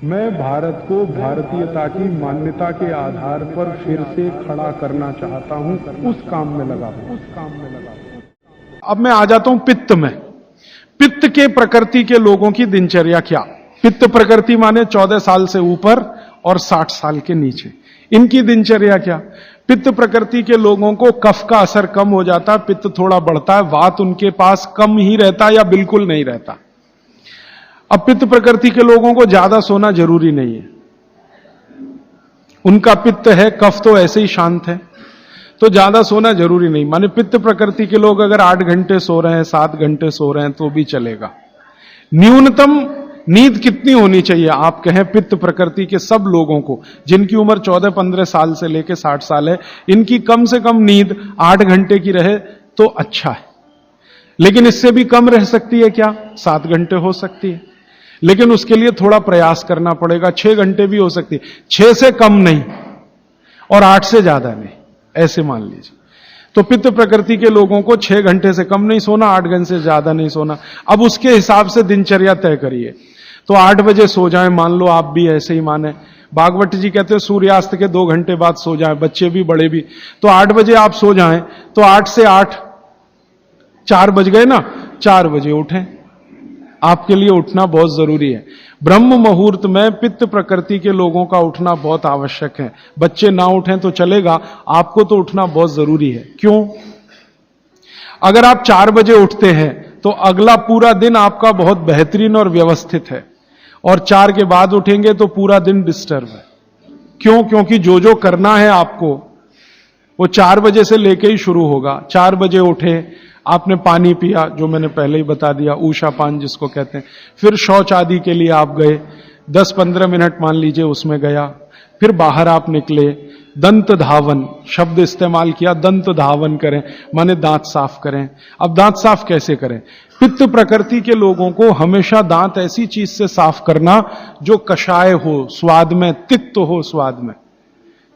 मैं भारत को भारतीयता की मान्यता के आधार पर फिर से खड़ा करना चाहता हूं, उस काम में लगा हूं। अब मैं आ जाता हूं पित्त में। पित्त के प्रकृति के लोगों की दिनचर्या क्या? पित्त प्रकृति माने 14 साल से ऊपर और 60 साल के नीचे, इनकी दिनचर्या क्या? पित्त प्रकृति के लोगों को कफ का असर कम हो जाता है, पित्त थोड़ा बढ़ता है, वात उनके पास कम ही रहता या बिल्कुल नहीं रहता। अब पित्त प्रकृति के लोगों को ज्यादा सोना जरूरी नहीं है, उनका पित्त है, कफ तो ऐसे ही शांत है, तो ज्यादा सोना जरूरी नहीं। माने पित्त प्रकृति के लोग अगर 8 घंटे सो रहे हैं, 7 घंटे सो रहे हैं तो भी चलेगा। न्यूनतम नींद कितनी होनी चाहिए आप कहें पित्त प्रकृति के सब लोगों को, जिनकी उम्र 14-15 साल से लेकर 60 साल है, इनकी कम से कम नींद 8 घंटे की रहे तो अच्छा है। लेकिन इससे भी कम रह सकती है क्या? 7 घंटे हो सकती है, लेकिन उसके लिए थोड़ा प्रयास करना पड़ेगा। 6 घंटे भी हो सकती है, 6 से कम नहीं और 8 से ज्यादा नहीं, ऐसे मान लीजिए। तो पित्त प्रकृति के लोगों को 6 घंटे से कम नहीं सोना, 8 घंटे से ज्यादा नहीं सोना। अब उसके हिसाब से दिनचर्या तय करिए। तो 8 बजे सो जाएं, मान लो आप भी ऐसे ही माने। भागवत जी कहते हैं सूर्यास्त के 2 घंटे बाद सो जाएं, बच्चे भी बड़े भी। तो 8 बजे आप सो जाएं, तो 8 से 8 4 बज गए ना, 4 बजे उठें। आपके लिए उठना बहुत जरूरी है। ब्रह्म मुहूर्त में पित्त प्रकृति के लोगों का उठना बहुत आवश्यक है। बच्चे ना उठें तो चलेगा, आपको तो उठना बहुत जरूरी है। क्यों? अगर आप 4 बजे उठते हैं तो अगला पूरा दिन आपका बहुत बेहतरीन और व्यवस्थित है, और 4 के बाद उठेंगे तो पूरा दिन डिस्टर्ब है। क्यों? क्योंकि जो जो करना है आपको वो 4 बजे से लेके ही शुरू होगा। 4 बजे उठे, आपने पानी पिया, जो मैंने पहले ही बता दिया, ऊषा पान जिसको कहते हैं। फिर शौच आदि के लिए आप गए, 10-15 मिनट मान लीजिए उसमें गया। फिर बाहर आप निकले, दंत धावन शब्द इस्तेमाल किया, दंत धावन करें माने दांत साफ करें। अब दांत साफ कैसे करें? पित्त प्रकृति के लोगों को हमेशा दांत ऐसी चीज से साफ करना जो कषाय हो, स्वाद में तिक्त हो। स्वाद में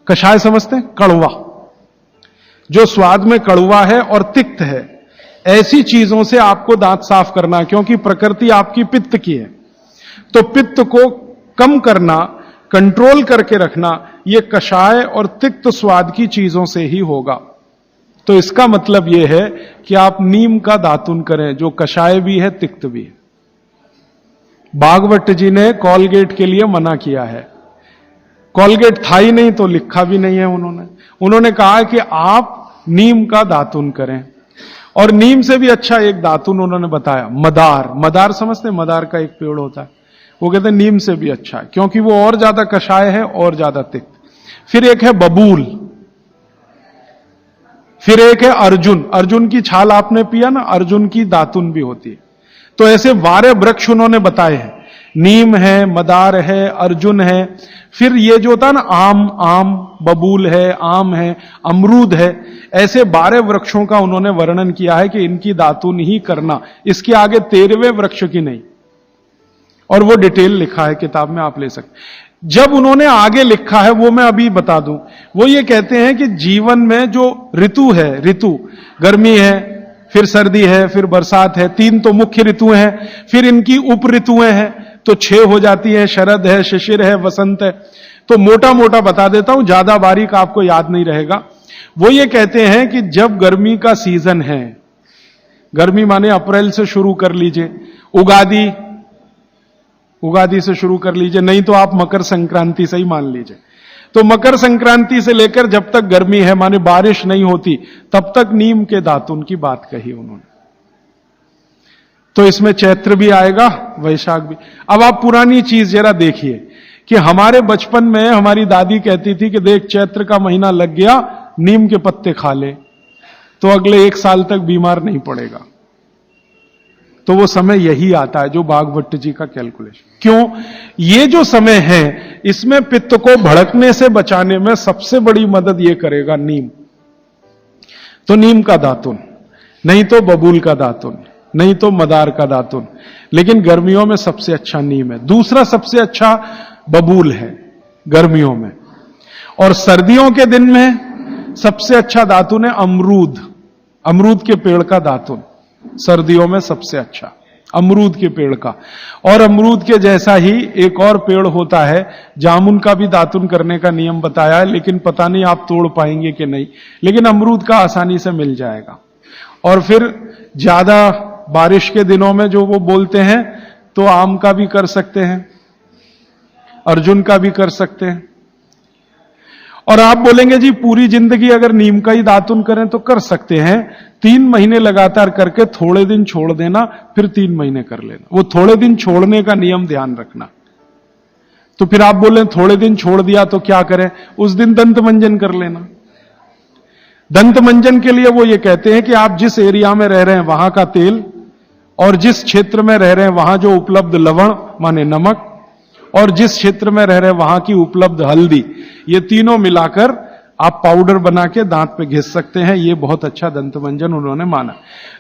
कषाय समझते हैं? कड़वा, जो स्वाद में कड़वा है और तिक्त है, ऐसी चीजों से आपको दांत साफ करना है, क्योंकि प्रकृति आपकी पित्त की है। तो पित्त को कम करना, कंट्रोल करके रखना, यह कषाय और तिक्त स्वाद की चीजों से ही होगा। तो इसका मतलब यह है कि आप नीम का दातुन करें, जो कषाय भी है, तिक्त भी है। भागवत जी ने कॉलगेट के लिए मना किया है। कॉलगेट था ही नहीं तो लिखा भी नहीं है उन्होंने कहा कि आप नीम का दातुन करें। और नीम से भी अच्छा एक दातुन उन्होंने बताया, मदार। मदार समझते हैं? मदार का एक पेड़ होता है, वो कहते हैं नीम से भी अच्छा है, क्योंकि वो और ज्यादा कषाय है और ज्यादा तिक्त। फिर एक है बबूल, फिर एक है अर्जुन। अर्जुन की छाल आपने पिया ना, अर्जुन की दातुन भी होती है। तो ऐसे 12 वृक्ष उन्होंने बताए हैं, नीम है, मदार है, अर्जुन है। फिर ये जो होता है ना आम, बबूल है, आम है, अमरूद है, ऐसे 12 वृक्षों का उन्होंने वर्णन किया है कि इनकी दातुन ही करना, इसके आगे 13वें वृक्ष की नहीं। और वो डिटेल लिखा है किताब में, आप ले सकते। जब उन्होंने आगे लिखा है वो मैं अभी बता दूं। वो ये कहते हैं कि जीवन में जो ऋतु है, ऋतु गर्मी है, फिर सर्दी है, फिर बरसात है, 3 तो मुख्य ऋतुएं हैं, फिर इनकी उप ऋतुएं हैं तो 6 हो जाती है। शरद है, शिशिर है, वसंत है। तो मोटा मोटा बता देता हूं, ज्यादा बारीक आपको याद नहीं रहेगा। वो ये कहते हैं कि जब गर्मी का सीजन है, गर्मी माने अप्रैल से शुरू कर लीजिए, उगादी से शुरू कर लीजिए, नहीं तो आप मकर संक्रांति से ही मान लीजिए। तो मकर संक्रांति से लेकर जब तक गर्मी है माने बारिश नहीं होती, तब तक नीम के दातुन की बात कही उन्होंने। तो इसमें चैत्र भी आएगा, वैशाख भी। अब आप पुरानी चीज जरा देखिए कि हमारे बचपन में हमारी दादी कहती थी कि देख चैत्र का महीना लग गया, नीम के पत्ते खा ले तो अगले 1 साल तक बीमार नहीं पड़ेगा। तो वो समय यही आता है जो भागवत जी का कैलकुलेशन। क्यों? ये जो समय है इसमें पित्त को भड़कने से बचाने में सबसे बड़ी मदद ये करेगा नीम। तो नीम का दातुन, नहीं तो बबूल का दातुन, नहीं तो मदार का दातुन, लेकिन गर्मियों में सबसे अच्छा नीम है। दूसरा सबसे अच्छा बबूल है गर्मियों में, और सर्दियों के दिन में सबसे अच्छा दातुन है अमरूद। अमरूद के पेड़ का दातुन सर्दियों में सबसे अच्छा। अमरूद के पेड़ का। और अमरूद के जैसा ही एक और पेड़ होता है, जामुन का भी दातुन करने का नियम बताया है, लेकिन पता नहीं आप तोड़ पाएंगे कि नहीं, लेकिन अमरूद का आसानी से मिल जाएगा। और फिर ज्यादा बारिश के दिनों में जो वो बोलते हैं, तो आम का भी कर सकते हैं, अर्जुन का भी कर सकते हैं। और आप बोलेंगे जी पूरी जिंदगी अगर नीम का ही दातुन करें तो कर सकते हैं। 3 महीने लगातार करके थोड़े दिन छोड़ देना, फिर 3 महीने कर लेना। वो थोड़े दिन छोड़ने का नियम ध्यान रखना। तो फिर आप बोले थोड़े दिन छोड़ दिया तो क्या करें, उस दिन दंत मंजन कर लेना। दंत मंजन के लिए वो ये कहते हैं कि आप जिस एरिया में रह रहे हैं वहां का तेल, और जिस क्षेत्र में रह रहे हैं वहां जो उपलब्ध लवण माने नमक, और जिस क्षेत्र में रह रहे हैं वहां की उपलब्ध हल्दी, ये तीनों मिलाकर आप पाउडर बना के दांत पे घिस सकते हैं। ये बहुत अच्छा दंत मंजन उन्होंने माना।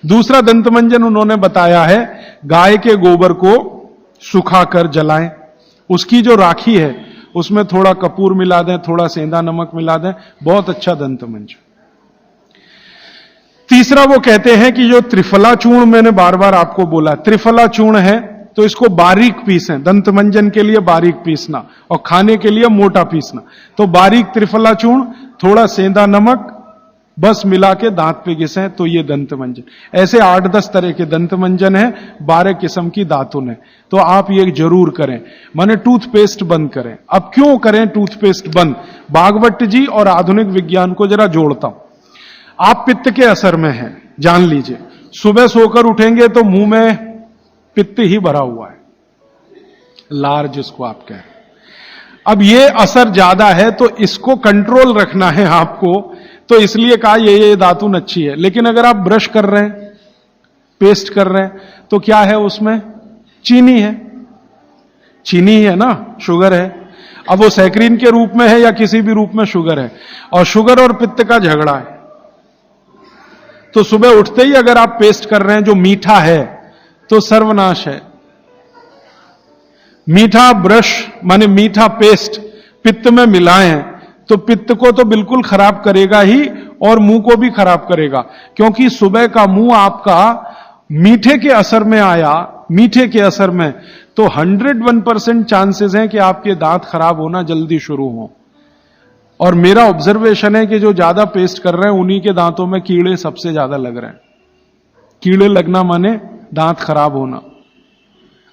दूसरा दंत मंजन उन्होंने बताया है, गाय के गोबर को सुखाकर जलाएं, उसकी जो राखी है उसमें थोड़ा कपूर मिला दें, थोड़ा सेंधा नमक मिला दें, बहुत अच्छा दंत मंजन। तीसरा वो कहते हैं कि जो त्रिफला चूर्ण, मैंने बार बार आपको बोला त्रिफला चूर्ण है, तो इसको बारीक पीसें। दंत मंजन के लिए बारीक पीसना और खाने के लिए मोटा पीसना। तो बारीक त्रिफला चूर्ण, थोड़ा सेंधा नमक, बस मिला के दांत पे घिसें, तो ये दंत मंजन। ऐसे 8-10 तरह के दंत मंजन है, 12 किस्म की दातुन है। तो आप ये जरूर करें, माने टूथपेस्ट बंद करें। अब क्यों करें टूथपेस्ट बंद? भागवत जी और आधुनिक विज्ञान को जरा जोड़ता हूं। आप पित्त के असर में हैं, जान लीजिए। सुबह सोकर उठेंगे तो मुंह में पित्त ही भरा हुआ है, लार जिसको आप कह रहे हैं। अब ये असर ज्यादा है, तो इसको कंट्रोल रखना है आपको, तो इसलिए कहा ये दातुन अच्छी है। लेकिन अगर आप ब्रश कर रहे हैं, पेस्ट कर रहे हैं, तो क्या है उसमें? चीनी है, चीनी है ना, शुगर है। अब वो सैकरीन के रूप में है या किसी भी रूप में शुगर है, और शुगर और पित्त का झगड़ा है। तो सुबह उठते ही अगर आप पेस्ट कर रहे हैं जो मीठा है, तो सर्वनाश है। मीठा ब्रश माने मीठा पेस्ट पित्त में मिलाएं तो पित्त को तो बिल्कुल खराब करेगा ही, और मुंह को भी खराब करेगा। क्योंकि सुबह का मुंह आपका मीठे के असर में आया, मीठे के असर में, तो 101% चांसेस हैं कि आपके दांत खराब होना जल्दी शुरू हो। और मेरा ऑब्जर्वेशन है कि जो ज्यादा पेस्ट कर रहे हैं उन्हीं के दांतों में कीड़े सबसे ज्यादा लग रहे हैं। कीड़े लगना माने दांत खराब होना।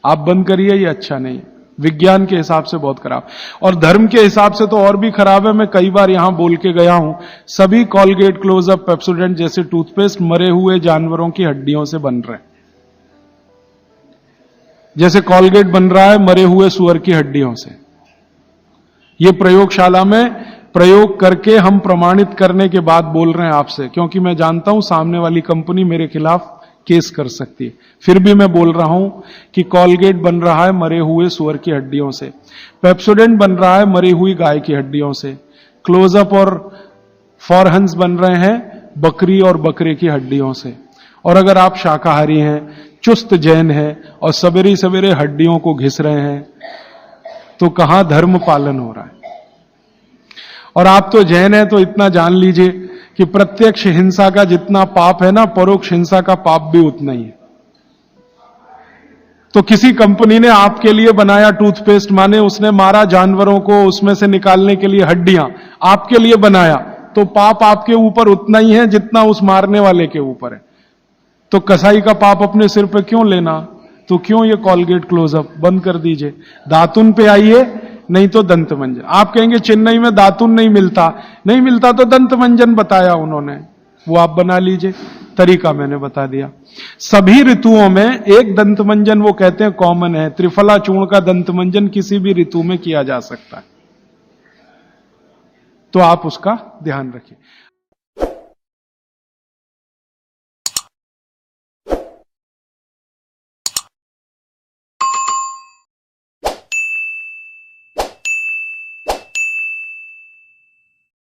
आप बंद करिए, ये अच्छा नहीं। विज्ञान के हिसाब से बहुत खराब, और धर्म के हिसाब से तो और भी खराब है। मैं कई बार यहां बोल के गया हूं, सभी कॉलगेट, क्लोजअप, पेप्सोडेंट जैसे टूथपेस्ट मरे हुए जानवरों की हड्डियों से बन रहे हैं। जैसे कॉलगेट बन रहा है मरे हुए सुअर की हड्डियों से। ये प्रयोगशाला में प्रयोग करके हम प्रमाणित करने के बाद बोल रहे हैं आपसे, क्योंकि मैं जानता हूं सामने वाली कंपनी मेरे खिलाफ केस कर सकती है। फिर भी मैं बोल रहा हूं कि कॉलगेट बन रहा है मरे हुए सुअर की हड्डियों से, पेप्सोडेंट बन रहा है मरी हुई गाय की हड्डियों से, क्लोजअप और फॉरहंस बन रहे हैं बकरी और बकरे की हड्डियों से। और अगर आप शाकाहारी हैं, चुस्त जैन हैं, और सवेरे सवेरे हड्डियों को घिस रहे हैं, तो कहां धर्म पालन हो रहा है? और आप तो जैन हैं, तो इतना जान लीजिए कि प्रत्यक्ष हिंसा का जितना पाप है ना, परोक्ष हिंसा का पाप भी उतना ही है। तो किसी कंपनी ने आपके लिए बनाया टूथपेस्ट, माने उसने मारा जानवरों को, उसमें से निकालने के लिए हड्डियां आपके लिए बनाया, तो पाप आपके ऊपर उतना ही है जितना उस मारने वाले के ऊपर है। तो कसाई का पाप अपने सिर पे क्यों लेना? तो क्यों ये कॉलगेट, क्लोजअप बंद कर दीजिए। दातुन पे आइए, नहीं तो दंत मंजन। आप कहेंगे चेन्नई में दातुन नहीं मिलता, नहीं मिलता तो दंत मंजन बताया उन्होंने, वो आप बना लीजिए। तरीका मैंने बता दिया। सभी ऋतुओं में एक दंत मंजन वो कहते हैं कॉमन है, त्रिफला चूर्ण का दंत मंजन किसी भी ऋतु में किया जा सकता है। तो आप उसका ध्यान रखिए।